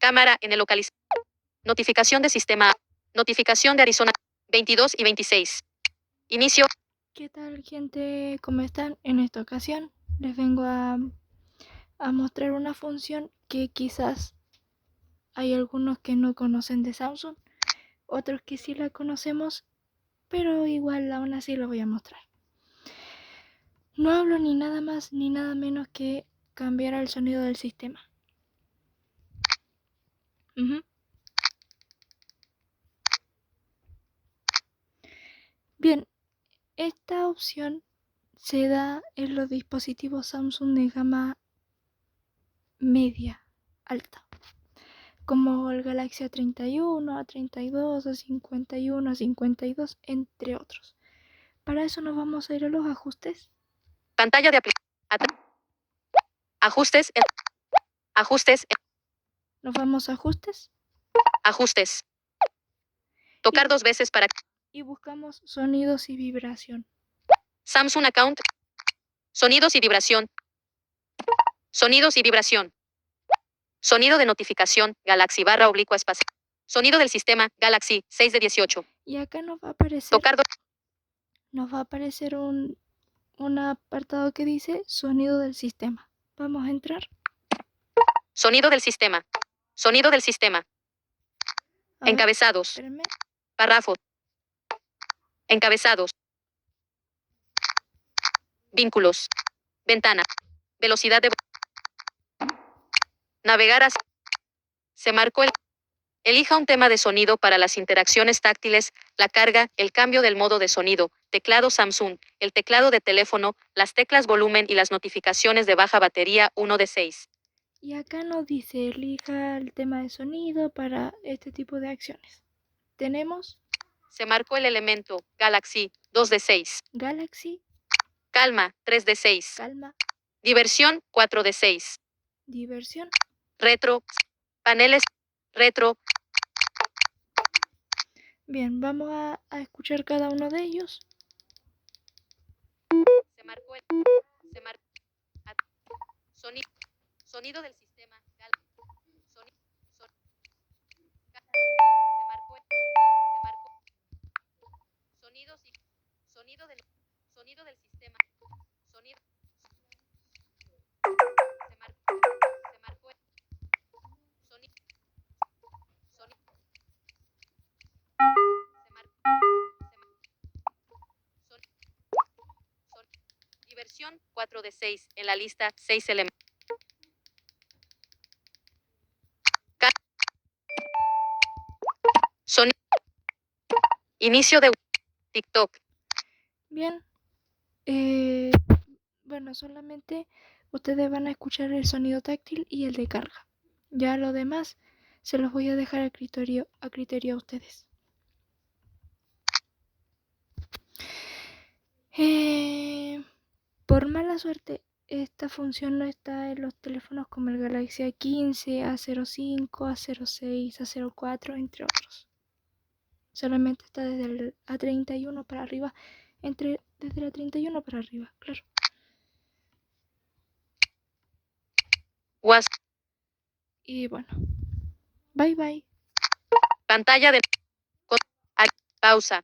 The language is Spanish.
Cámara en el localizador. Notificación de sistema. Notificación de Arizona. 22 y 26. Inicio. ¿Qué tal, gente? ¿Cómo están? En esta ocasión les vengo a mostrar una función que quizás hay algunos que no conocen de Samsung, otros que sí la conocemos, pero igual aún así lo voy a mostrar. No hablo ni nada más ni nada menos que cambiar el sonido del sistema. Bien, esta opción se da en los dispositivos Samsung de gama media alta, como el Galaxy A31, A32, A51, A52, entre otros. Para eso nos vamos a ir a los ajustes. Pantalla de aplicación. Ajustes. Ajustes. Nos vamos a ajustes. Ajustes. Tocar 2 veces para. Y buscamos sonidos y vibración. Samsung Account. Sonidos y vibración. Sonidos y vibración. Sonido de notificación, Galaxy / espacio. Sonido del sistema, Galaxy 6 de 18. Y acá nos va a aparecer. Nos va a aparecer un apartado que dice sonido del sistema. Vamos a entrar. Sonido del sistema. Sonido del sistema. Encabezados. Espérenme. Párrafo. Encabezados. Vínculos. Ventana. Velocidad de. Navegar hacia. Se marcó el. Elija un tema de sonido para las interacciones táctiles, la carga, el cambio del modo de sonido, teclado Samsung, el teclado de teléfono, las teclas volumen y las notificaciones de baja batería 1 de 6. Y acá nos dice elija el tema de sonido para este tipo de acciones. Tenemos. Se marcó el elemento, Galaxy 2 de 6. Galaxy. Calma, 3 de 6. Calma. Diversión, 4 de 6. Diversión. Retro. Paneles. Retro. Bien, vamos a escuchar cada uno de ellos. Se marcó el. Se marcó. Sonido. Sonido del sistema. Sonido. Se marcó el. Se marcó. Sonidos y. Sonido del. Sonido del sistema. Sonido. Se marcó. Se marcó el. Sonido. Sonido. Se marcó. Diversión, 4 de 6. En la lista, 6 elementos. Sonido. Inicio de TikTok. Bien. Bueno, solamente ustedes van a escuchar el sonido táctil y el de carga. Ya lo demás se los voy a dejar a criterio a ustedes. Por mala suerte, esta función no está en los teléfonos como el Galaxy A15, A05, A06, A04, entre otros. Solamente está desde el A31 para arriba, desde la 31 para arriba, claro. Y bueno, bye bye. Pantalla de. Pausa.